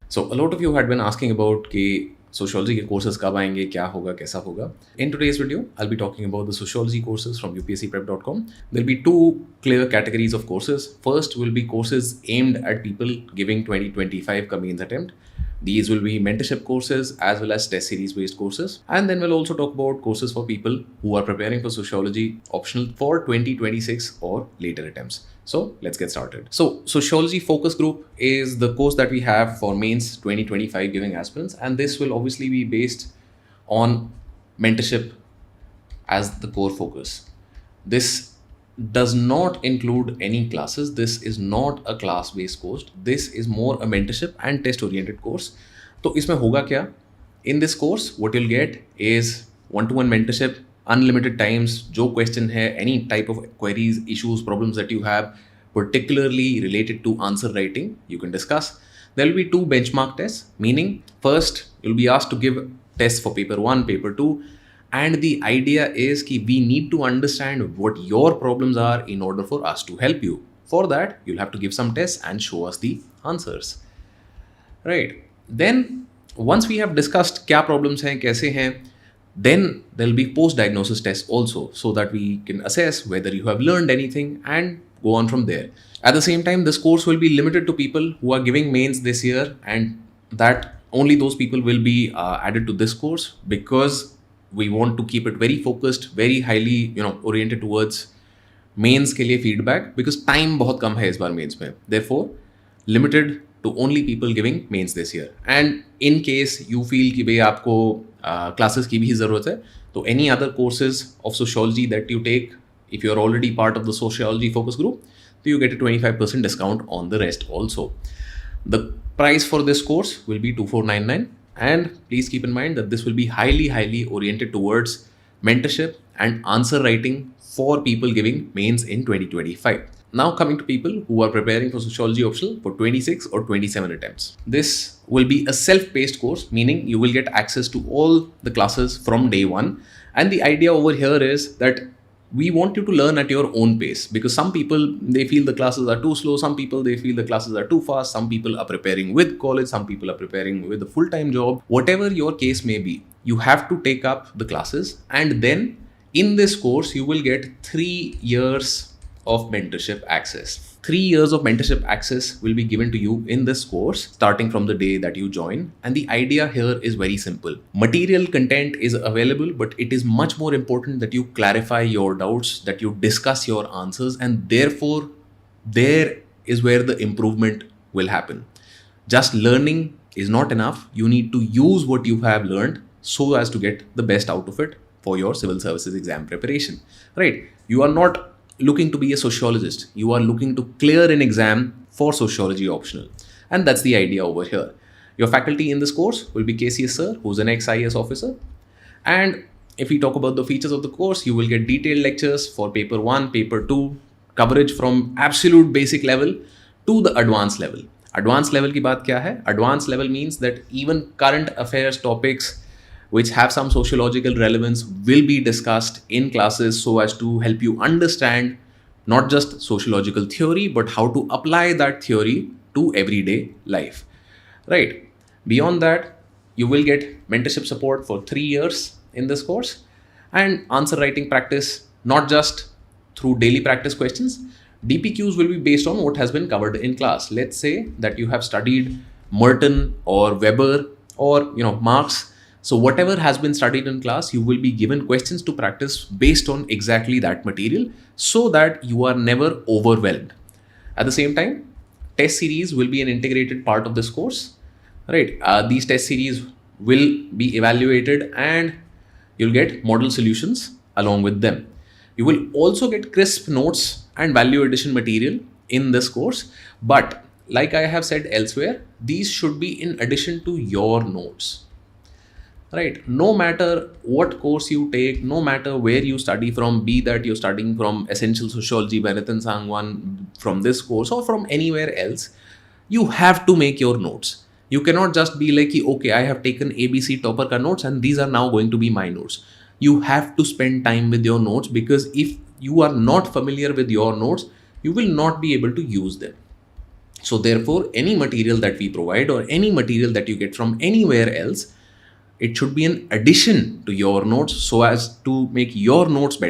So a lot of you had been asking about कि sociology के courses कब आएंगे, क्या होगा, कैसा होगा. In today's video, I'll be talking about the sociology courses from upscprep.com. There'll be two clear categories of courses. First will be courses aimed at people giving 2025 ka mains attempt. These will be mentorship courses as well as test series based courses. And then we'll also talk about courses for people who are preparing for sociology optional for 2026 or later attempts. So let's get started. So sociology focus group is the course that we have for mains 2025 giving aspirants, and this will obviously be based on mentorship as the core focus. This does not include any classes. This is not a class based course. This is more a mentorship and test oriented course. तो इसमें होगा क्या? In this course what you'll get is one-to-one mentorship, unlimited times. जो question है, any type of queries, issues, problems that you have particularly related to answer writing, you can discuss. There will be two benchmark tests, meaning first you'll be asked to give tests for paper 1, paper 2, and the idea is that we need to understand what your problems are in order for us to help you. For that, you'll have to give some tests and show us the answers. Right. Then, once we have discussed क्या problems हैं, कैसे हैं, then there'll be post-diagnosis tests also, so that we can assess whether you have learned anything and go on from there. At the same time, this course will be limited to people who are giving mains this year, and that only those people will be added to this course, because we want to keep it very focused, very highly oriented towards mains के लिए feedback, because time बहुत कम है इस बार mains में. Therefore, limited to only people giving mains this year. And in case you feel कि भाई आपको classes की भी ज़रूरत है, तो any other courses of sociology that you take, if you're already part of the sociology focus group, so you get a 25% discount on the rest also. The price for this course will be 2499. And please keep in mind that this will be highly oriented towards mentorship and answer writing for people giving mains in 2025. Now coming to people who are preparing for sociology optional for 26 or 27 attempts. This will be a self-paced course, meaning you will get access to all the classes from day one. And the idea over here is that we want you to learn at your own pace, because some people, they feel the classes are too slow, some people they feel the classes are too fast, some people are preparing with college, some people are preparing with a full-time job. Whatever your case may be, you have to take up the classes, and then in this course you will get 3 years of mentorship access. 3 years of mentorship access will be given to you in this course starting from the day that you join. And the idea here is very simple. Material content is available, but it is much more important that you clarify your doubts, that you discuss your answers, and therefore there is where the improvement will happen. Just learning is not enough. You need to use what you have learned so as to get the best out of it for your civil services exam preparation. Right? You are not looking to be a sociologist. You are looking to clear an exam for sociology optional. And that's the idea over here. Your faculty in this course will be KCS sir, who's an ex-IAS officer. And if we talk about the features of the course, you will get detailed lectures for paper 1, paper 2, coverage from absolute basic level to the advanced level. Advanced level की बात क्या है? Advanced level means that even current affairs topics which have some sociological relevance will be discussed in classes so as to help you understand not just sociological theory, but how to apply that theory to everyday life. Right. Beyond that, you will get mentorship support for 3 years in this course, and answer writing practice, not just through daily practice questions. DPQs will be based on what has been covered in class. Let's say that you have studied Merton or Weber or Marx. So whatever has been studied in class, you will be given questions to practice based on exactly that material, so that you are never overwhelmed. At the same time, test series will be an integrated part of this course. Right? These test series will be evaluated, and you'll get model solutions along with them. You will also get crisp notes and value addition material in this course. But like I have said elsewhere, these should be in addition to your notes. Right? No matter what course you take, no matter where you study from, be that you're studying from Essential Sociology by Nitin Sangwan, from this course or from anywhere else, you have to make your notes. You cannot just be like, okay, I have taken ABC topper ka notes and these are now going to be my notes. You have to spend time with your notes, because if you are not familiar with your notes, you will not be able to use them. So therefore, any material that we provide or any material that you get from anywhere else, it should be an addition to your notes so as to make your notes better.